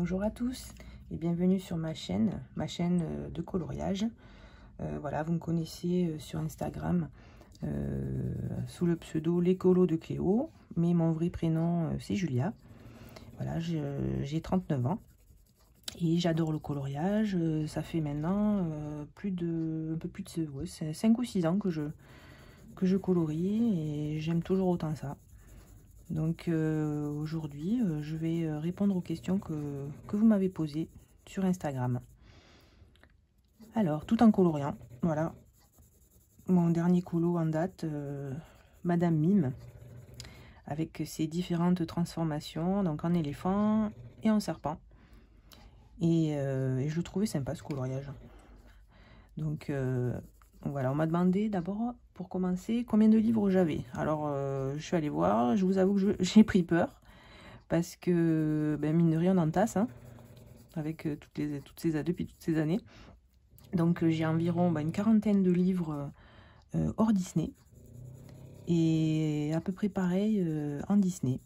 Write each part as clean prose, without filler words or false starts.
Bonjour à tous et bienvenue sur ma chaîne de coloriage. Voilà, vous me connaissez sur Instagram sous le pseudo l'écolo de Cléo, mais mon vrai prénom c'est Julia. Voilà, j'ai 39 ans et j'adore le coloriage. Ça fait maintenant un peu plus de ouais, 5 ou 6 ans que je colorie et j'aime toujours autant ça. Donc aujourd'hui, je vais répondre aux questions que vous m'avez posées sur Instagram. Alors, tout en coloriant, voilà, mon dernier colo en date, Madame Mime, avec ses différentes transformations, donc en éléphant et en serpent. Et je le trouvais sympa ce coloriage. Donc voilà, on m'a demandé d'abord, pour commencer, combien de livres j'avais. Alors, je suis allée voir, je vous avoue que j'ai pris peur, parce que, ben, mine de rien, on entasse, hein, avec depuis toutes ces années. Donc, j'ai environ une quarantaine de livres hors Disney, et à peu près pareil en Disney.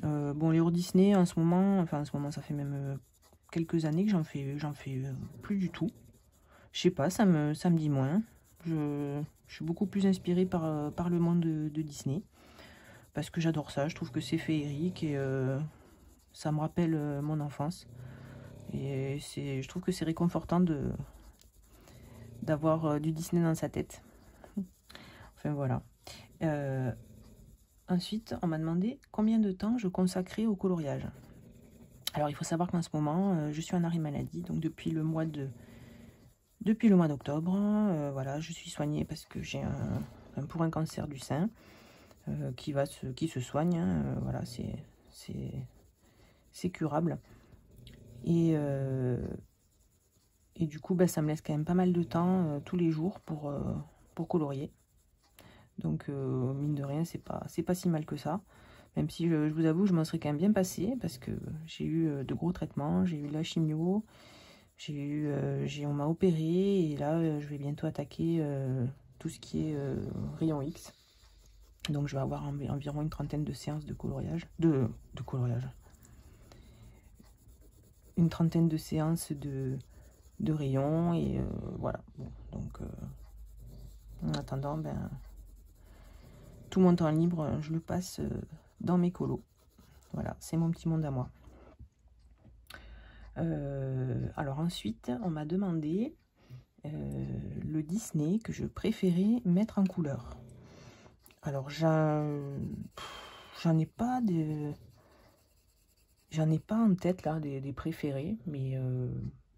Bon, les hors Disney, en ce moment, ça fait même quelques années que j'en fais plus du tout. Je sais pas, ça me dit moins. Je suis beaucoup plus inspirée par le monde de Disney. Parce que j'adore ça, je trouve que c'est féerique et ça me rappelle mon enfance. Et je trouve que c'est réconfortant d'avoir du Disney dans sa tête. Enfin voilà. Ensuite, on m'a demandé combien de temps je consacrais au coloriage. Alors il faut savoir qu'en ce moment, je suis en arrêt maladie, donc depuis le mois d'octobre, voilà, je suis soignée parce que j'ai pour un cancer du sein qui se soigne, hein, voilà, c'est curable. Et du coup, ça me laisse quand même pas mal de temps tous les jours pour colorier. Donc mine de rien, c'est pas si mal que ça. Même si je vous avoue, je m'en serais quand même bien passée parce que j'ai eu de gros traitements, j'ai eu la chimio. On m'a opéré et là je vais bientôt attaquer tout ce qui est rayon X. Donc je vais avoir environ une trentaine de séances de coloriage. De coloriage. Une trentaine de séances de rayons et voilà. Bon, donc en attendant, tout mon temps libre, je le passe dans mes colos. Voilà, c'est mon petit monde à moi. Alors ensuite, on m'a demandé le Disney que je préférais mettre en couleur. Alors j'en ai pas en tête là des préférés, mais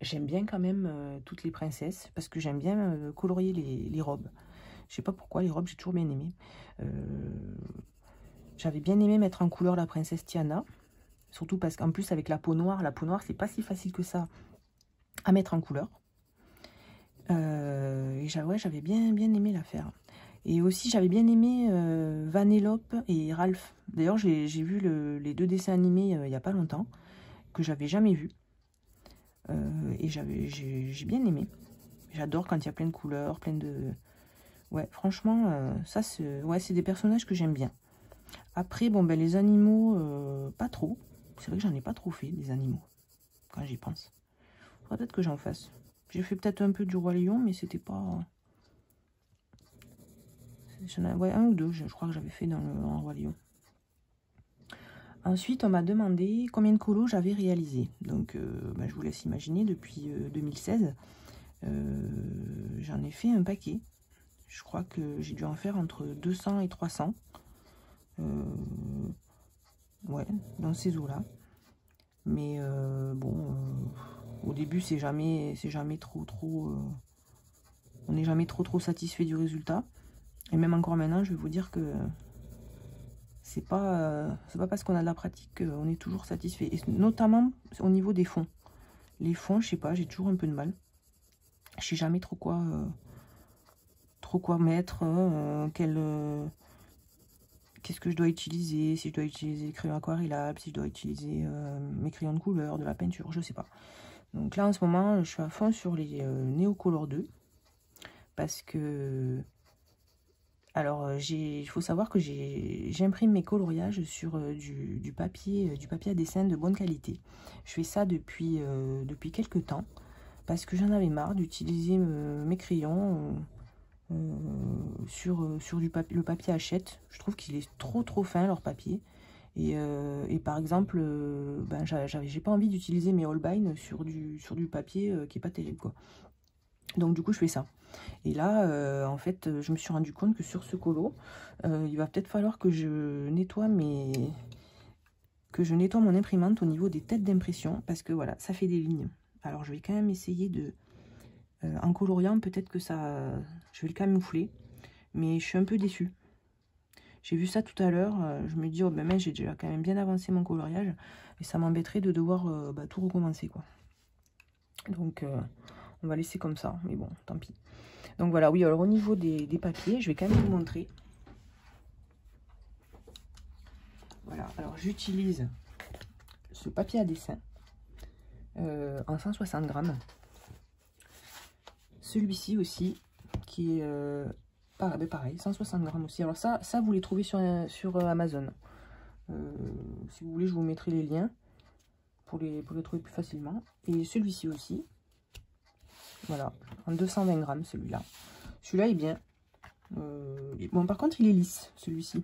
j'aime bien quand même toutes les princesses parce que j'aime bien colorier les robes. Je sais pas pourquoi, les robes j'ai toujours bien aimé. J'avais bien aimé mettre en couleur la princesse Tiana. Surtout parce qu'en plus, avec la peau noire c'est pas si facile que ça à mettre en couleur. Et j'avais bien aimé la faire. Et aussi, j'avais bien aimé Vanellope et Ralph. D'ailleurs, j'ai vu les deux dessins animés il n'y a pas longtemps, que j'avais jamais vu. Et j'ai bien aimé. J'adore quand il y a plein de couleurs, plein de... Ouais, franchement, ça, c'est des personnages que j'aime bien. Après, bon, les animaux, pas trop. C'est vrai que j'en ai pas trop fait, des animaux, quand j'y pense. Faudrait peut-être que j'en fasse. J'ai fait peut-être un peu du Roi Lion, mais c'était pas... Ouais, un ou deux, je crois que j'avais fait en Roi Lion. Ensuite, on m'a demandé combien de colos j'avais réalisé. Donc, je vous laisse imaginer, depuis 2016, j'en ai fait un paquet. Je crois que j'ai dû en faire entre 200 et 300. Ouais, dans ces eaux-là. Mais bon, au début, c'est jamais trop... on n'est jamais trop satisfait du résultat. Et même encore maintenant, je vais vous dire que c'est pas parce qu'on a de la pratique qu'on est toujours satisfait. Et notamment au niveau des fonds. Les fonds, je sais pas, j'ai toujours un peu de mal. Je sais jamais trop quoi mettre, qu'est-ce que je dois utiliser, si je dois utiliser les crayons aquarellables, si je dois utiliser mes crayons de couleur, de la peinture, je sais pas. Donc là, en ce moment, je suis à fond sur les Neocolor 2. Parce que Alors, il faut savoir que j'imprime mes coloriages sur du papier à dessin de bonne qualité. Je fais ça depuis quelques temps, parce que j'en avais marre d'utiliser mes crayons sur le papier Hachette. Je trouve qu'il est trop fin, leur papier. Et par exemple, ben, j'ai pas envie d'utiliser mes Holbein sur du papier qui est pas terrible, quoi. Donc du coup, je fais ça. Et là, en fait, je me suis rendu compte que sur ce colo, il va peut-être falloir que je nettoie mon imprimante au niveau des têtes d'impression, parce que voilà, ça fait des lignes. Alors, je vais quand même essayer de... en coloriant, peut-être que ça... Je vais le camoufler, mais je suis un peu déçue. J'ai vu ça tout à l'heure, je me dis, oh ben mince, j'ai déjà quand même bien avancé mon coloriage, et ça m'embêterait de devoir tout recommencer, quoi. Donc, on va laisser comme ça, mais bon, tant pis. Donc voilà, oui, alors au niveau des papiers, je vais quand même vous montrer. Voilà, alors j'utilise ce papier à dessin en 160 grammes. Celui-ci aussi, qui est pareil, 160 grammes aussi. Alors ça vous les trouvez sur Amazon. Si vous voulez, je vous mettrai les liens pour les trouver plus facilement. Et celui-ci aussi. Voilà, en 220 grammes celui-là. Celui-là est bien. Bon, par contre, il est lisse, celui-ci.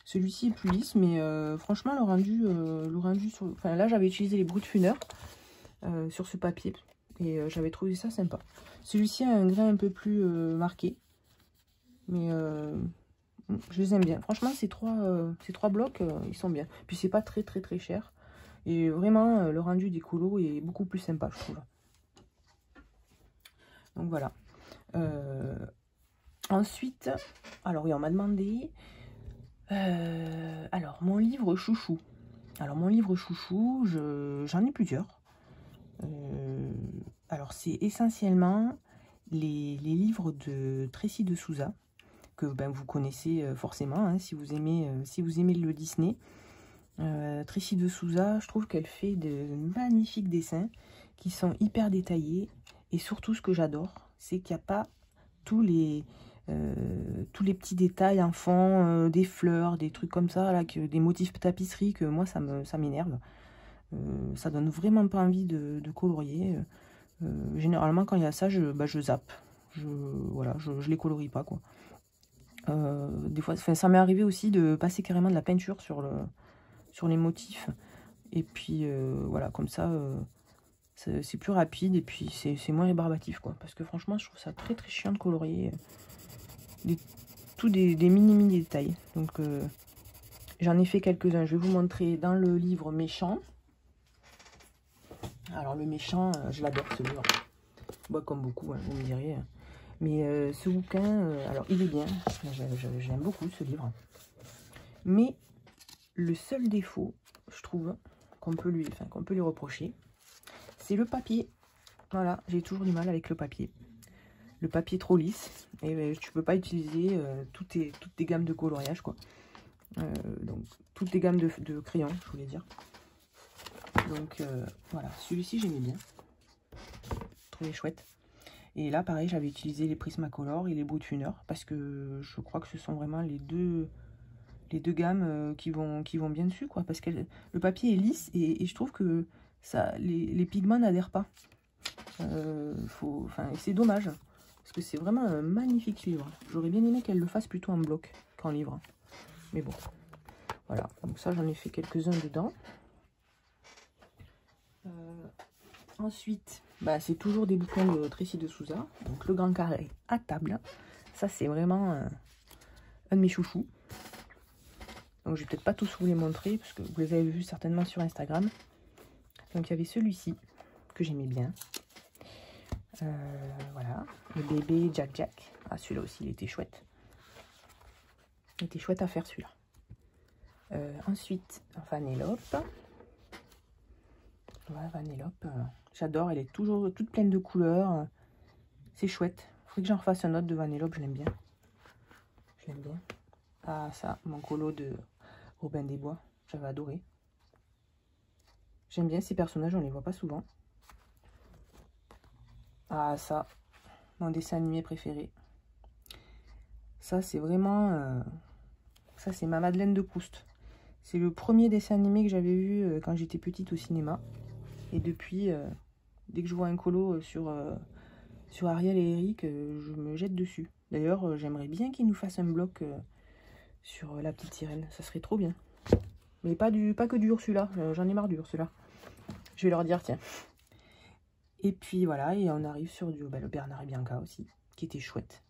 Celui-ci est plus lisse, mais franchement, le rendu sur... Enfin, là, j'avais utilisé les Brutfunner sur ce papier. Et j'avais trouvé ça sympa. Celui-ci a un grain un peu plus marqué. Mais je les aime bien. Franchement, ces trois blocs, ils sont bien. Puis, c'est pas très cher. Et vraiment, le rendu des colos est beaucoup plus sympa, je trouve. Donc, voilà. Ensuite, alors oui, on m'a demandé... alors, mon livre chouchou. Alors, mon livre chouchou, j'en ai plusieurs. Alors, c'est essentiellement les livres de Tracy de Souza, que ben, vous connaissez forcément, hein, si vous aimez le Disney. Tracy de Souza, je trouve qu'elle fait de magnifiques dessins qui sont hyper détaillés. Et surtout, ce que j'adore, c'est qu'il n'y a pas tous les petits détails en fond, des fleurs, des trucs comme ça, là, des motifs tapisserie, que moi, ça m'énerve. Ça donne vraiment pas envie de colorier. Généralement, quand il y a ça, je zappe. Voilà, je les colorie pas, quoi. Des fois, ça m'est arrivé aussi de passer carrément de la peinture sur les motifs. Et puis, voilà, comme ça, c'est plus rapide et puis c'est moins rébarbatif, quoi. Parce que franchement, je trouve ça très chiant de colorier des mini détails. Donc, j'en ai fait quelques-uns. Je vais vous montrer dans le livre Méchant. Alors, le Méchant, je l'adore, ce livre. Bon, comme beaucoup, hein, vous me direz. Mais ce bouquin, alors, il est bien. J'aime beaucoup ce livre. Mais le seul défaut, je trouve, qu'on peut lui reprocher, c'est le papier. Voilà, j'ai toujours du mal avec le papier. Le papier trop lisse. Et tu peux pas utiliser toutes tes gammes de coloriage, quoi. Donc, toutes les gammes de crayons, je voulais dire. Donc, voilà. Celui-ci, j'aimais bien. Je trouvais chouette. Et là, pareil, j'avais utilisé les Prismacolor et les Brutfunner parce que je crois que ce sont vraiment les deux gammes qui vont bien dessus, quoi. Parce que le papier est lisse et je trouve que les pigments n'adhèrent pas. C'est dommage. Parce que c'est vraiment un magnifique livre. J'aurais bien aimé qu'elle le fasse plutôt en bloc qu'en livre. Mais bon. Voilà. Donc ça, j'en ai fait quelques-uns dedans. Ensuite, bah, c'est toujours des bouquins de Tracy de Souza. Donc le Grand Carré à table. Ça, c'est vraiment un de mes chouchous. Donc je vais peut-être pas tous vous les montrer, parce que vous les avez vus certainement sur Instagram. Donc il y avait celui-ci, que j'aimais bien. Voilà, le bébé Jack. Ah, celui-là aussi, il était chouette. Il était chouette à faire, celui-là. Ensuite, Vanellope. Voilà, Vanellope. J'adore, elle est toujours toute pleine de couleurs. C'est chouette. Il faudrait que j'en refasse un autre de Vanellope, je l'aime bien. Je l'aime bien. Ah, ça, mon colo de Robin des Bois. J'avais adoré. J'aime bien ces personnages, on les voit pas souvent. Ah, ça, mon dessin animé préféré. Ça, c'est vraiment... ça, c'est ma Madeleine de Proust. C'est le premier dessin animé que j'avais vu quand j'étais petite au cinéma. Et depuis, dès que je vois un colo sur Ariel et Eric, je me jette dessus. D'ailleurs, j'aimerais bien qu'ils nous fassent un bloc sur la petite sirène. Ça serait trop bien. Mais pas que du Ursula. J'en ai marre du Ursula. Je vais leur dire, tiens. Et puis voilà, et on arrive sur le Bernard et Bianca aussi, qui était chouette.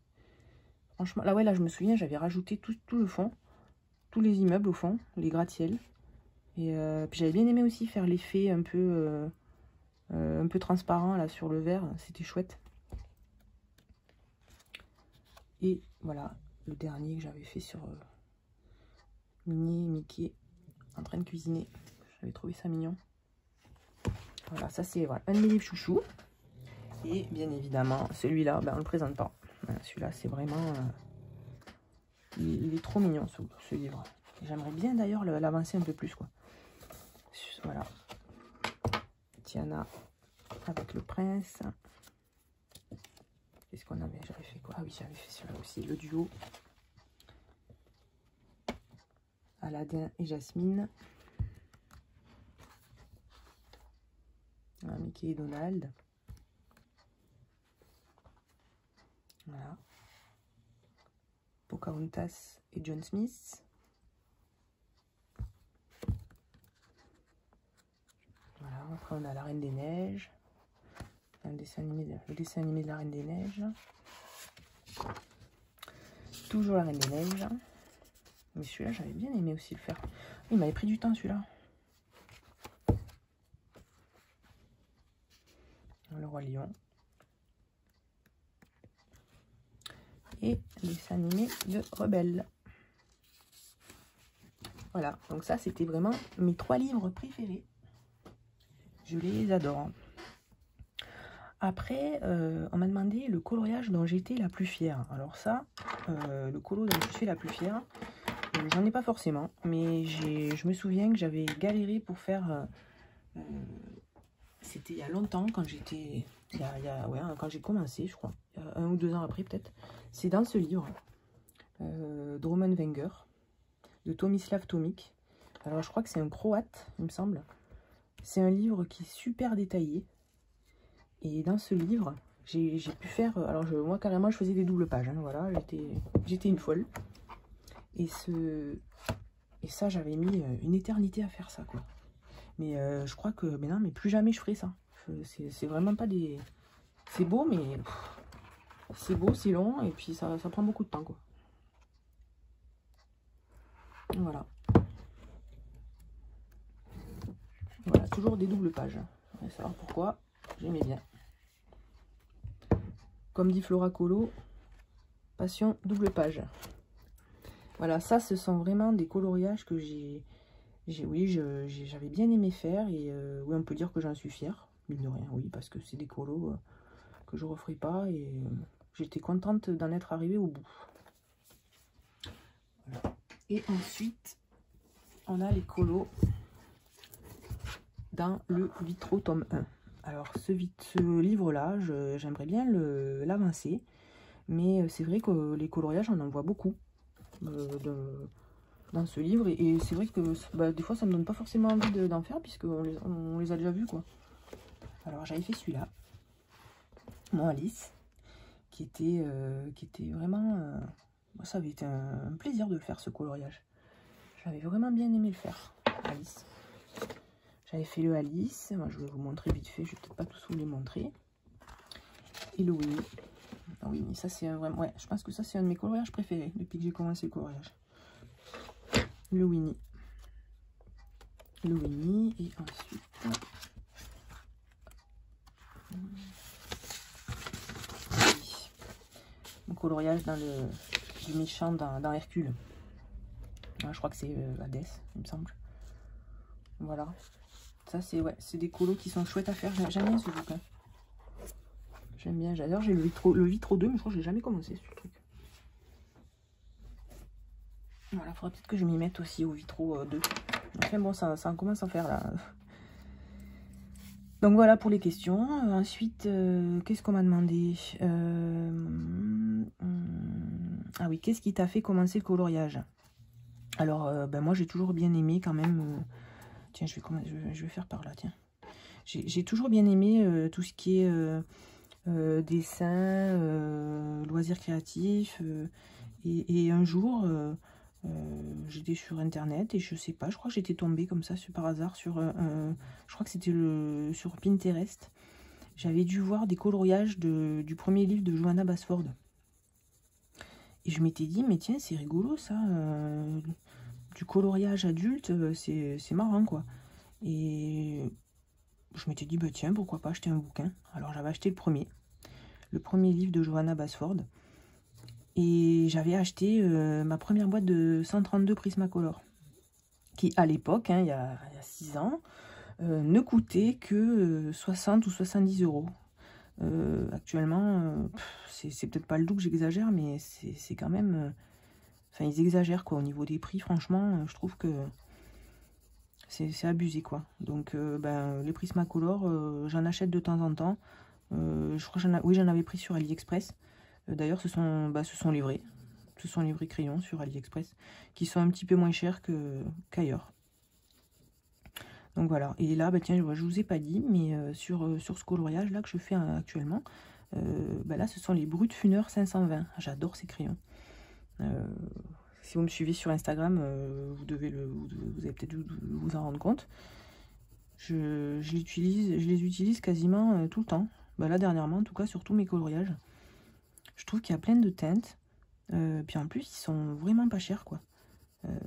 Franchement, là, ouais, là, je me souviens, j'avais rajouté tout le fond, tous les immeubles au fond, les gratte-ciel. Et puis j'avais bien aimé aussi faire l'effet un peu transparent là sur le verre, c'était chouette. Et voilà, le dernier que j'avais fait sur Minnie et Mickey en train de cuisiner. J'avais trouvé ça mignon. Voilà, ça c'est voilà, un de mes livres chouchous. Et bien évidemment, celui-là, ben, on ne le présente pas. Celui-là, c'est vraiment... il est trop mignon, ce livre. J'aimerais bien d'ailleurs l'avancer un peu plus, quoi. Voilà. Tiana avec le prince. Qu'est-ce qu'on avait? J'avais fait quoi? Ah oui, j'avais fait celui-là aussi, le duo. Aladdin et Jasmine. Voilà, Mickey et Donald. Voilà. Pocahontas et John Smith. Voilà, après on a la Reine des Neiges. Le dessin animé de la Reine des Neiges. Toujours la Reine des Neiges. Mais celui-là, j'avais bien aimé aussi le faire. Il m'avait pris du temps celui-là. Le Roi Lion. Et le dessin animé de Rebelle. Voilà, donc ça c'était vraiment mes 3 livres préférés. Je les adore. Après, on m'a demandé le coloriage dont j'étais la plus fière. Alors ça, le colo dont je suis la plus fière, j'en ai pas forcément. Mais je me souviens que j'avais galéré pour faire... c'était il y a longtemps, quand j'étais... ouais, quand j'ai commencé, je crois. Il y a 1 ou 2 ans après peut-être. C'est dans ce livre, Drummond Wenger, de Tomislav Tomic. Alors je crois que c'est un croate, il me semble. C'est un livre qui est super détaillé. Et dans ce livre, j'ai pu faire... Alors moi carrément je faisais des doubles pages, hein, voilà, j'étais une folle. Et ça j'avais mis une éternité à faire ça, quoi. Mais je crois que... Mais non, mais plus jamais je ferai ça. C'est vraiment pas des... C'est beau, mais... C'est beau, c'est long, et puis ça prend beaucoup de temps, quoi. Voilà. Voilà, toujours des doubles pages. On va savoir pourquoi. J'aimais bien. Comme dit Flora Colo, passion double page. Voilà, ça, ce sont vraiment des coloriages que j'avais bien aimé faire. Et oui, on peut dire que j'en suis fière, mine de rien, oui, parce que c'est des colos que je referai pas. Et j'étais contente d'en être arrivée au bout. Voilà. Et ensuite, on a les colos dans le Vitro tome 1. Alors, ce livre-là, j'aimerais bien l'avancer. Mais c'est vrai que les coloriages, on en voit beaucoup dans ce livre. Et c'est vrai que des fois, ça me donne pas forcément envie d'en faire, puisqu'on les a déjà vus, quoi. Alors, j'avais fait celui-là. Mon Alice. Qui était vraiment... ça avait été un plaisir de le faire, ce coloriage. J'avais vraiment bien aimé le faire, Alice. J'avais fait le Alice. Moi, je vais vous montrer vite fait. Je vais peut-être pas tous vous les montrer. Et le Winnie. Ah, Winnie, ça c'est vraiment... Ouais, je pense que ça c'est un de mes coloriages préférés depuis que j'ai commencé le coloriage. Le Winnie. Le Winnie. Et ensuite... Mon coloriage du méchant dans Hercule. Je crois que c'est Hadès, il me semble. Voilà. Ça, c'est des colos qui sont chouettes à faire. J'aime bien ce bouquin. J'aime bien. J'adore. J'ai le Vitro 2, mais je crois que je n'ai jamais commencé ce truc. Voilà, il faudra peut-être que je m'y mette aussi au Vitro 2. Enfin bon, ça commence à faire là. Donc voilà pour les questions. Ensuite, qu'est-ce qu'on m'a demandé? Ah oui, qu'est-ce qui t'a fait commencer le coloriage? Alors, ben moi j'ai toujours bien aimé quand même. Tiens, je vais faire par là, tiens. J'ai toujours bien aimé tout ce qui est dessin, loisirs créatifs. Et un jour, j'étais sur internet et je sais pas, je crois que j'étais tombée comme ça par hasard sur je crois que c'était sur Pinterest. J'avais dû voir des coloriages du premier livre de Johanna Basford. Et je m'étais dit, mais tiens, c'est rigolo ça, du coloriage adulte, c'est marrant quoi. Et je m'étais dit, bah tiens, pourquoi pas acheter un bouquin. Alors j'avais acheté le premier livre de Johanna Basford. Et j'avais acheté ma première boîte de 132 Prismacolor, qui à l'époque, hein, il y a 6 ans, ne coûtait que 60 ou 70 euros. Actuellement, c'est peut-être pas le doux que j'exagère, mais c'est quand même... Enfin, ils exagèrent quoi au niveau des prix, franchement, je trouve que c'est abusé quoi. Donc, ben, les Prismacolor, j'en achète de temps en temps. Je crois que j'en avais pris sur AliExpress. D'ailleurs, ce sont les vrais. Ce sont les vrais crayons sur AliExpress, qui sont un petit peu moins chers qu'ailleurs. Donc voilà. Et là, bah, tiens, je vous ai pas dit, mais sur ce coloriage là que je fais actuellement, bah, là, ce sont les Brut Funeur 520. J'adore ces crayons. Si vous me suivez sur Instagram, vous allez peut-être vous en rendre compte. Je les utilise quasiment tout le temps. Bah, là, dernièrement, en tout cas, sur tous mes coloriages. Je trouve qu'il y a plein de teintes. Puis en plus, ils sont vraiment pas chers, quoi.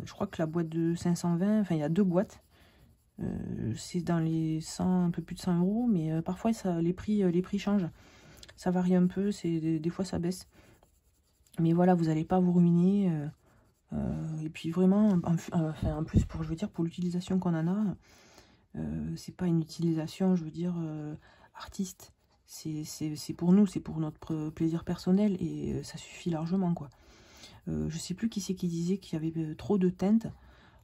Je crois que la boîte de 520, enfin, il y a 2 boîtes. C'est dans les 100, un peu plus de 100 euros, mais parfois, les prix changent. Ça varie un peu, des fois, ça baisse. Mais voilà, vous n'allez pas vous ruiner. Et puis vraiment, en plus, pour l'utilisation qu'on en a, c'est pas une utilisation, je veux dire, artiste. C'est pour nous, c'est pour notre plaisir personnel et ça suffit largement quoi. Je sais plus qui c'est qui disait qu'il y avait trop de teintes.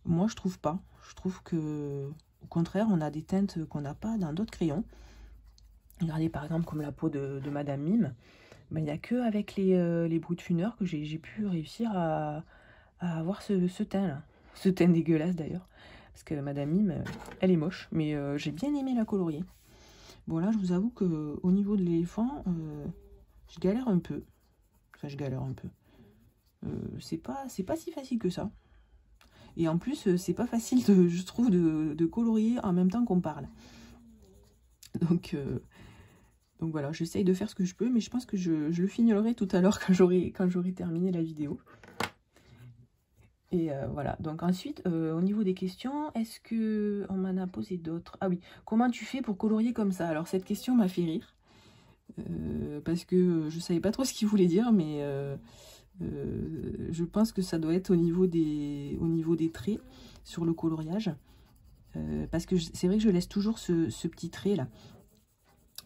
Moi je trouve pas. Je trouve que au contraire on a des teintes qu'on n'a pas dans d'autres crayons. Regardez par exemple comme la peau de Madame Mime. Ben, il n'y a que avec les Brut Funeur que j'ai pu réussir à avoir ce teint là. Ce teint dégueulasse d'ailleurs. Parce que Madame Mime, elle est moche. Mais j'ai bien aimé la colorier. Bon là je vous avoue que au niveau de l'éléphant, je galère un peu. Enfin je galère un peu. C'est pas si facile que ça. Et en plus c'est pas facile je trouve de colorier en même temps qu'on parle. Donc voilà, j'essaye de faire ce que je peux, mais je pense que je le fignolerai tout à l'heure quand j'aurai terminé la vidéo. Et voilà, donc ensuite, au niveau des questions, est-ce que on m'en a posé d'autres? Ah oui, comment tu fais pour colorier comme ça? Alors cette question m'a fait rire, parce que je savais pas trop ce qu'il voulait dire, mais je pense que ça doit être au niveau des traits sur le coloriage, parce que c'est vrai que je laisse toujours ce petit trait là.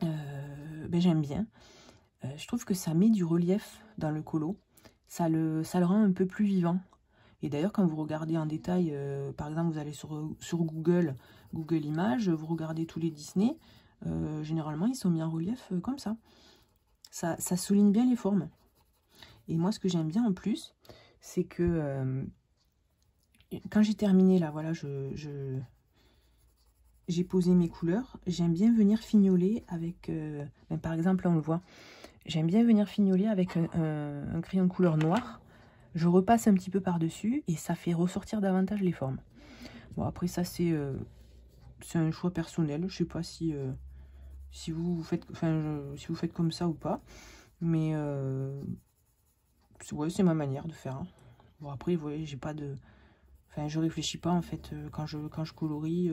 Ben, j'aime bien. Je trouve que ça met du relief dans le colo, ça le rend un peu plus vivant. Et d'ailleurs, quand vous regardez en détail, par exemple, vous allez sur Google Images, vous regardez tous les Disney, généralement, ils sont mis en relief comme ça. Ça souligne bien les formes. Et moi, ce que j'aime bien en plus, c'est que quand j'ai terminé, là, voilà, j'ai posé mes couleurs, j'aime bien venir fignoler avec, ben, par exemple, là, on le voit, j'aime bien venir fignoler avec un crayon de couleur noire. Je repasse un petit peu par-dessus et ça fait ressortir davantage les formes. Bon, après ça, c'est un choix personnel. Je sais pas si vous faites, si vous faites comme ça ou pas. Mais ouais, c'est ma manière de faire. Hein. Bon, après, vous voyez, j'ai pas de... Enfin, je réfléchis pas, en fait, quand je colorie.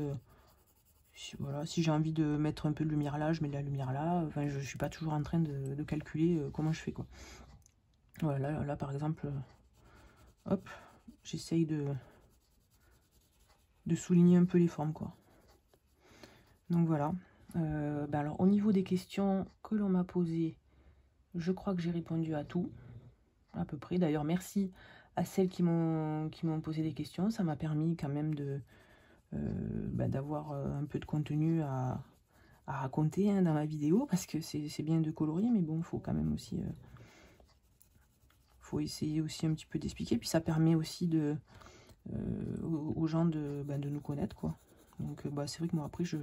Voilà, si j'ai envie de mettre un peu de lumière là, je mets de la lumière là. Enfin, je suis pas toujours en train de calculer comment je fais, quoi. Voilà, là par exemple... hop, j'essaye de souligner un peu les formes, quoi. Donc voilà. Ben alors, au niveau des questions que l'on m'a posées, je crois que j'ai répondu à tout, à peu près. D'ailleurs, merci à celles qui m'ont posé des questions. Ça m'a permis quand même de ben, d'avoir un peu de contenu à raconter hein, dans ma vidéo, parce que c'est bien de colorier, mais bon, il faut quand même aussi... faut essayer aussi un petit peu d'expliquer, puis ça permet aussi aux gens de nous connaître, quoi. Donc c'est vrai que moi après je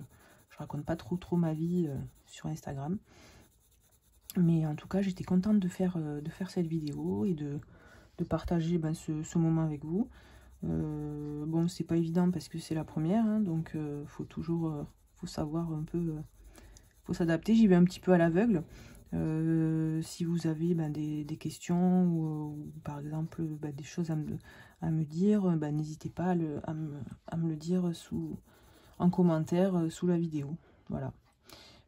raconte pas trop ma vie sur Instagram, mais en tout cas j'étais contente de faire cette vidéo et de partager ce moment avec vous. Bon, c'est pas évident parce que c'est la première, hein, donc faut toujours faut savoir un peu, faut s'adapter. J'y vais un petit peu à l'aveugle. Si vous avez des questions ou par exemple des choses à me dire, n'hésitez pas à me le dire en commentaire sous la vidéo. Voilà.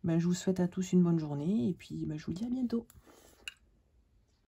Je vous souhaite à tous une bonne journée et puis je vous dis à bientôt.